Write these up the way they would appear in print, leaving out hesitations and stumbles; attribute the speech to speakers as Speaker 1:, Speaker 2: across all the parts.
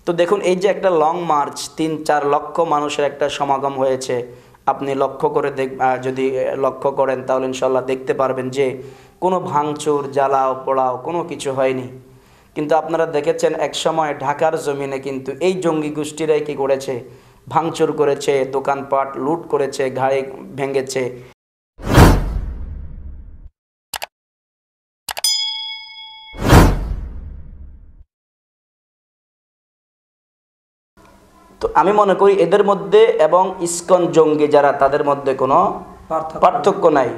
Speaker 1: তো দেখুন এই যে একটা লং মার্চ, ৩-৪ লক্ষ মানুষের একটা সমাগম হয়েছে, আপনি লক্ষ্য করে যদি লক্ষ্য করেন তাহলে ইনশাল্লাহ দেখতে পারবেন যে কোনো ভাঙচুর, জ্বালাও পোড়াও কোনো কিছু হয়নি। কিন্তু আপনারা দেখেছেন এক সময় ঢাকার জমিনে কিন্তু এই জঙ্গি গোষ্ঠীরাই কি করেছে, ভাঙচুর করেছে, দোকানপাট লুট করেছে, গাড়ি ভেঙেছে। তো আমি মনে করি এদের মধ্যে এবং ইসকন জঙ্গি যারা, তাদের মধ্যে কোনো পার্থক্য নাই।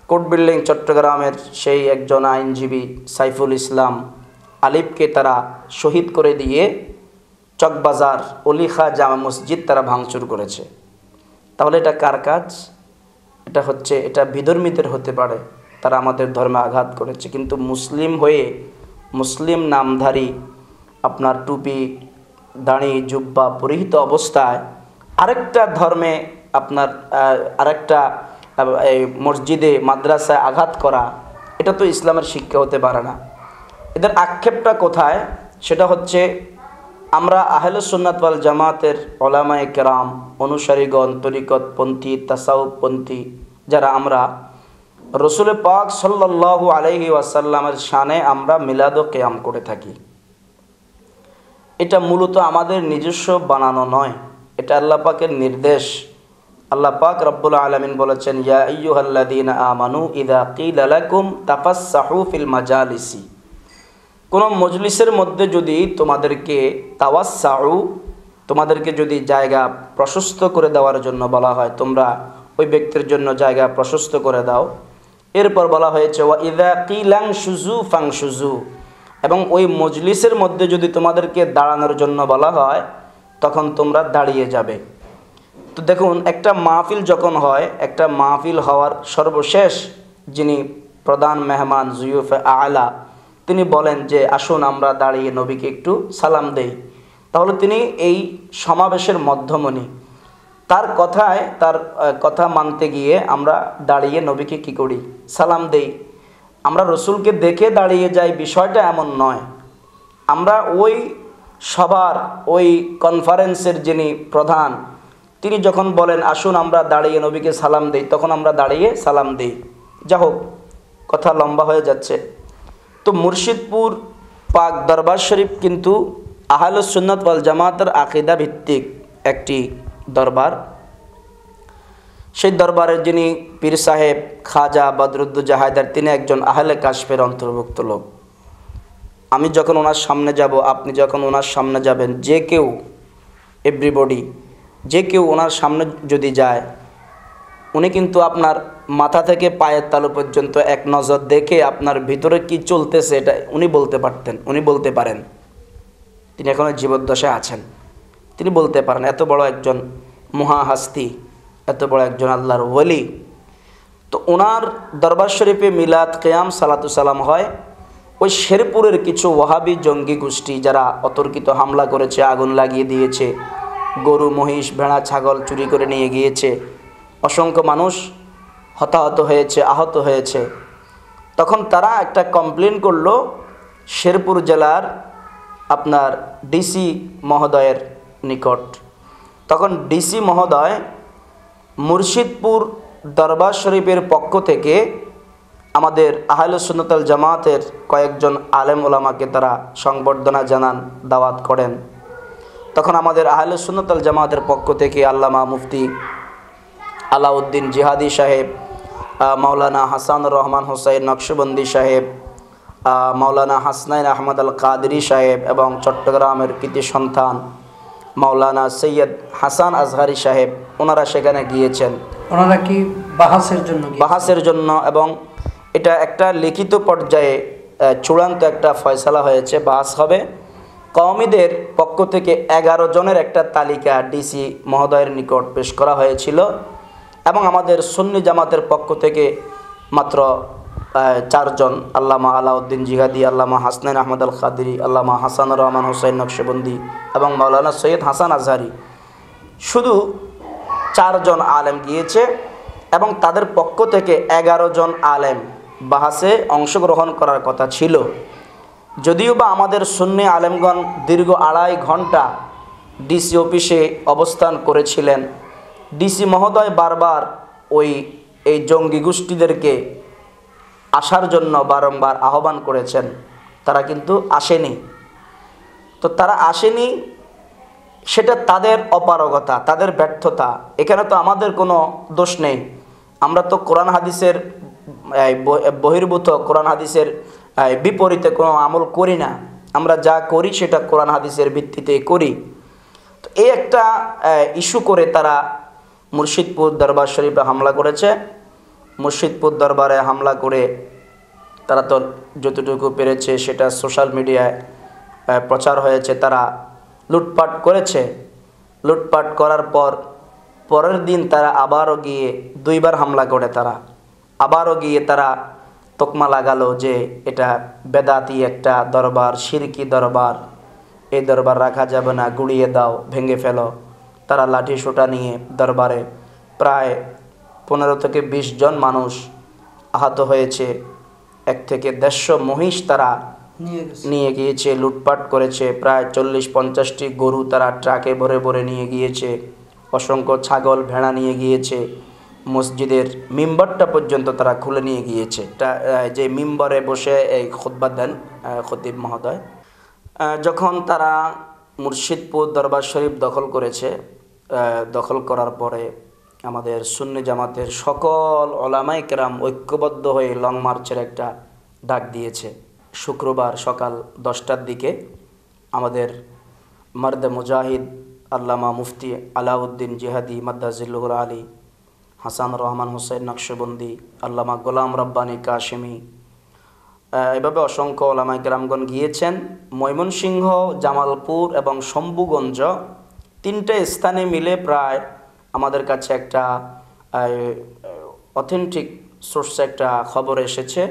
Speaker 1: কোর্ট বিল্ডিং চট্টগ্রামের সেই একজন আইনজীবী সাইফুল ইসলাম আলিফকে তারা শহীদ করে দিয়ে চকবাজার অলিখা জামা মসজিদ তারা ভাঙচুর করেছে। তাহলে এটা কার কাজ? এটা বিধর্মীদের হতে পারে, তারা আমাদের ধর্মে আঘাত করেছে। কিন্তু মুসলিম হয়ে, মুসলিম নামধারী, আপনার টুপি দাড়ি জুব্বা পরিহিত অবস্থায় আরেকটা ধর্মে আপনার আরেকটা এই মসজিদে মাদ্রাসায় আঘাত করা, এটা তো ইসলামের শিক্ষা হতে পারে না। এদের আক্ষেপটা কোথায়? সেটা হচ্ছে আমরা আহলুস সুন্নাত ওয়াল জামাতের উলামায়ে কেরাম, অনুসারীগণ, তরিকতপন্থী, তাসাউফপন্থী যারা, আমরা রাসূল পাক সাল্লাল্লাহু আলাইহি ওয়াসাল্লামের শানে আমরা মিলাদ ও কিয়াম করে থাকি। এটা মূলত আমাদের নিজস্ব বানানো নয়, এটা আল্লাহ পাকের নির্দেশ। আল্লাহ পাক রব্বুল আলামিন বলেছেন, ইয়া আইয়ুহাল্লাযীনা আমানু ইযা কিলা লাকুম তাফাসসাহু ফিল মাজালিসি, কোন মজলিসের মধ্যে যদি তোমাদেরকে তাওয়াসসাউ, তোমাদেরকে যদি জায়গা প্রশস্ত করে দেওয়ার জন্য বলা হয়, তোমরা ওই ব্যক্তির জন্য জায়গা প্রশস্ত করে দাও। এরপর বলা হয়েছে ওয়া ইযা কিলাংশুযু ফাংশুযু, এবং ওই মজলিসের মধ্যে যদি তোমাদেরকে দাঁড়ানোর জন্য বলা হয় তখন তোমরা দাঁড়িয়ে যাবে। তো দেখুন একটা মাহফিল যখন হয়, একটা মাহফিল হওয়ার সর্বশেষ যিনি প্রধান মেহমান জুয়ুফে আলা, তিনি বলেন যে আসুন আমরা দাঁড়িয়ে নবীকে একটু সালাম দেই। তাহলে তিনি এই সমাবেশের মধ্যমণি, তার কথা মানতে গিয়ে আমরা দাঁড়িয়ে নবীকে কি করি? সালাম দেই। আমরা রসুলকে দেখে দাঁড়িয়ে যাই, বিষয়টা এমন নয়। আমরা ওই সবার, ওই কনফারেন্সের যিনি প্রধান, তিনি যখন বলেন আসুন আমরা দাঁড়িয়ে নবীকে সালাম দেই, তখন আমরা দাঁড়িয়ে সালাম দেই। যা হোক, কথা লম্বা হয়ে যাচ্ছে। তো মুর্শিদপুর পাক দরবার শরীফ কিন্তু আহলুস সুন্নাত ওয়াল জামাতের আকীদা ভিত্তিক একটি দরবার। সেই দরবারের যিনি পীর সাহেব খাজা বদরুদ্দোজা হায়দার, তিনি একজন আহলে কাশফের অন্তর্ভুক্ত লোক। আমি যখন ওনার সামনে যাব, আপনি যখন ওনার সামনে যাবেন, যে কেউ, এভরিবডি, যে কেউ ওনার সামনে যদি যায়, উনি কিন্তু আপনার মাথা থেকে পায়ের তালু পর্যন্ত এক নজর দেখে আপনার ভিতরে কি চলতেছে এটা উনি বলতে পারতেন, উনি বলতে পারেন। তিনি এখনও জীবদ্দশায় আছেন, তিনি বলতে পারেন। এত বড় একজন মহাহাস্তি, এত বড় একজন আল্লাহর ওলি। তো ওনার দরবার শরীফে মিলাদ, কিয়াম, সালাতু সালাম হয়। ওই শেরপুরের কিছু ওয়াহাবি জঙ্গি গোষ্ঠী যারা অতর্কিত হামলা করেছে, আগুন লাগিয়ে দিয়েছে, গরু মহিষ ভেড়া ছাগল চুরি করে নিয়ে গিয়েছে, অসংখ্য মানুষ হতাহত হয়েছে, আহত হয়েছে। তখন তারা একটা কমপ্লেন করলো শেরপুর জেলার আপনার ডিসি মহোদয়ের নিকট। তখন ডিসি মহোদয় মুর্শিদপুর দরবার শরীফের পক্ষ থেকে আমাদের আহলুস সুন্নাত ওয়াল জামাতের কয়েকজন আলেম ওলামাকে তারা সংবর্ধনা জানান, দাওয়াত করেন। তখন আমাদের আহলুস সুন্নাত ওয়াল জামাতের পক্ষ থেকে আল্লামা মুফতি আলাউদ্দিন জিহাদি সাহেব, মাওলানা হাসানুর রহমান হোসাইন নকশবন্দি সাহেব, মাওলানা হাসনাইন আহমদ আল কাদরি সাহেব এবং চট্টগ্রামের কৃতি সন্তান মাওলানা সৈয়দ হাসান আজহারি সাহেব, ওনারা সেখানে গিয়েছেন।
Speaker 2: ওনারা কি বাহাসের জন্য
Speaker 1: এবং এটা একটা লিখিত পর্যায়ে চূড়ান্ত একটা ফয়সালা হয়েছে, বাস হবে। কওমিদের পক্ষ থেকে 11 জনের একটা তালিকা ডিসি মহোদয়ের নিকট পেশ করা হয়েছিল, এবং আমাদের সুন্নি জামাতের পক্ষ থেকে মাত্র 4 জন, আল্লামা আলাউদ্দিন জিহাদি, আল্লামা হাসনাইন আহমদ আল কাদরি, আল্লামা হাসানুর রহমান হোসাইন নকশবন্দি এবং মাওলানা সৈয়দ হাসান আজহারি, শুধু 4 জন আলেম গিয়েছে। এবং তাদের পক্ষ থেকে 11 জন আলেম বাহাসে অংশগ্রহণ করার কথা ছিল, যদিও বা আমাদের সুন্নি আলেমগণ দীর্ঘ 2.5 ঘন্টা ডিসি অফিসে অবস্থান করেছিলেন, ডিসি মহোদয় বারবার এই জঙ্গি গোষ্ঠীদেরকে আসার জন্য বারংবার আহ্বান করেছেন, তারা কিন্তু আসেনি। তো তারা আসেনি, সেটা তাদের অপারগতা, তাদের ব্যর্থতা। এখানে তো আমাদের কোনো দোষ নেই। আমরা তো কোরআন হাদিসের বহির্ভূত, কোরআন হাদিসের বিপরীতে কোনো আমল করি না। আমরা যা করি সেটা কোরআন হাদিসের ভিত্তিতে করি। তো এই একটা ইস্যু করে তারা মুর্শিদপুর দরবার শরীফে হামলা করেছে। মুর্শিদপুর দরবারে হামলা করে তারা তো যতটুকু পেরেছে সেটা সোশ্যাল মিডিয়ায় প্রচার হয়েছে। তারা লুটপাট করেছে। লুটপাট করার পরের দিন তারা আবারও গিয়ে 2বার হামলা করে তারা আবারও গিয়ে তারা তকমা লাগালো যে এটা বেদাতি একটা দরবার, শিরকি দরবার, এই দরবার রাখা যাবে না, গুড়িয়ে দাও, ভেঙে ফেলো। তারা লাঠি সোটা নিয়ে দরবারে প্রায় 15 থেকে 20 জন মানুষ আহত হয়েছে। 1 থেকে 150 মহিষ তারা নিয়ে গিয়েছে, লুটপাট করেছে। প্রায় 40-50টি গরু তারা ট্রাকে ভরে ভরে নিয়ে গিয়েছে। অসংখ্য ছাগল, ভেড়া নিয়ে গিয়েছে। মসজিদের মিম্বরটা পর্যন্ত তারা খুলে নিয়ে গিয়েছে। যে মিম্বরে বসে এই খুতবা দেন খতিব মহোদয়, যখন তারা মুর্শিদপুর দরবার শরীফ দখল করেছে, দখল করার পরে আমাদের সুন্নি জামাতের সকল ওলামায়ে কেরাম ঐক্যবদ্ধ হয়ে লং মার্চের একটা ডাক দিয়েছে। শুক্রবার সকাল 10টার দিকে আমাদের মার্দে মুজাহিদ আল্লামা মুফতি আলাউদ্দিন জিহাদি মাদ্দাজিল্লুহুল আলী, হাসান রহমান হুসাইন নকশবন্দি, আল্লামা গোলাম রব্বানী কাশিমি, এভাবে অসংখ্য ওলামায়ে কেরামগণ গিয়েছেন। ময়মনসিংহ, জামালপুর এবং শম্ভুগঞ্জ 3টে স্থানে মিলে প্রায় আমাদের কাছে একটা অথেন্টিক সোর্সে একটা খবর এসেছে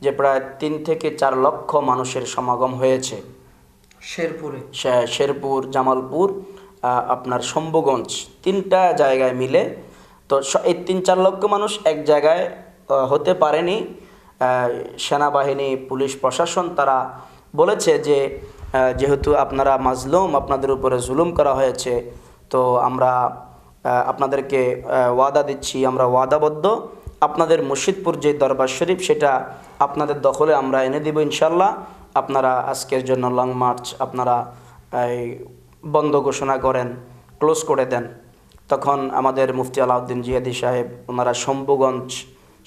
Speaker 1: যে প্রায় 3 থেকে 4 লক্ষ মানুষের সমাগম হয়েছে শেরপুর, জামালপুর, আপনার শম্ভুগঞ্জ 3টা জায়গায় মিলে। তো এই 3-4 লক্ষ মানুষ এক জায়গায় হতে পারেনি। সেনাবাহিনী, পুলিশ প্রশাসন তারা বলেছে যে যেহেতু আপনারা মাজলুম, আপনাদের উপরে জুলুম করা হয়েছে, তো আমরা আপনাদেরকে ওয়াদা দিচ্ছি, আমরা ওয়াদাবদ্ধ, আপনাদের মুর্শিদপুর যে দরবার শরীফ সেটা আপনাদের দখলে আমরা এনে দিব ইনশাল্লাহ। আপনারা আজকের জন্য লং মার্চ আপনারা বন্ধ ঘোষণা করেন, ক্লোজ করে দেন। তখন আমাদের মুফতি আলাউদ্দিন জিহাদি সাহেব ওনারা শম্ভুগঞ্জ,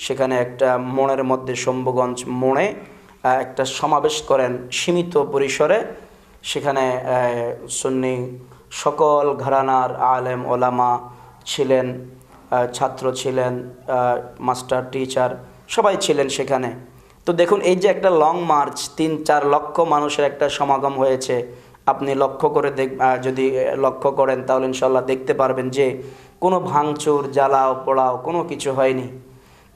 Speaker 1: সেখানে একটা মোড়ের মধ্যে শম্ভুগঞ্জ মোড়ে একটা সমাবেশ করেন সীমিত পরিসরে। সেখানে সুন্নি সকল ঘরানার আলেম ওলামা ছিলেন, ছাত্র ছিলেন, মাস্টার টিচার সবাই ছিলেন সেখানে। তো দেখুন, এই যে একটা লং মার্চ, 3-4 লক্ষ মানুষের একটা সমাগম হয়েছে। আপনি যদি লক্ষ্য করেন তাহলে ইনশাল্লাহ দেখতে পারবেন যে কোনো ভাঙচুর, জ্বালাও পোড়াও কোনো কিছু হয়নি।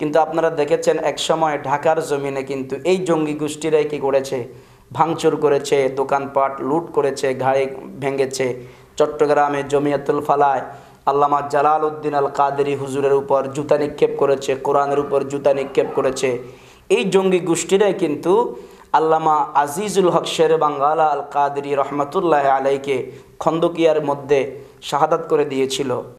Speaker 1: কিন্তু আপনারা দেখেছেন একসময় ঢাকার জমিনে কিন্তু এই জঙ্গি গোষ্ঠীরাই কী করেছে, ভাঙচুর করেছে, দোকানপাট লুট করেছে, গাড়ি ভেঙেছে। চট্টগ্রামে জমিয়াতুল ফালায় আল্লামা জালাল উদ্দিন আল কাদেরী হুজুরের উপর জুতা নিক্ষেপ করেছে, কোরআনের উপর জুতা নিক্ষেপ করেছে। এই জঙ্গি গোষ্ঠীরাই কিন্তু আল্লামা আজিজুল হক শেরে বাঙ্গালা আল কাদেরী রহমতুল্লাহ আলাইকে খন্দকিয়ার মধ্যে শাহাদাত করে দিয়েছিল।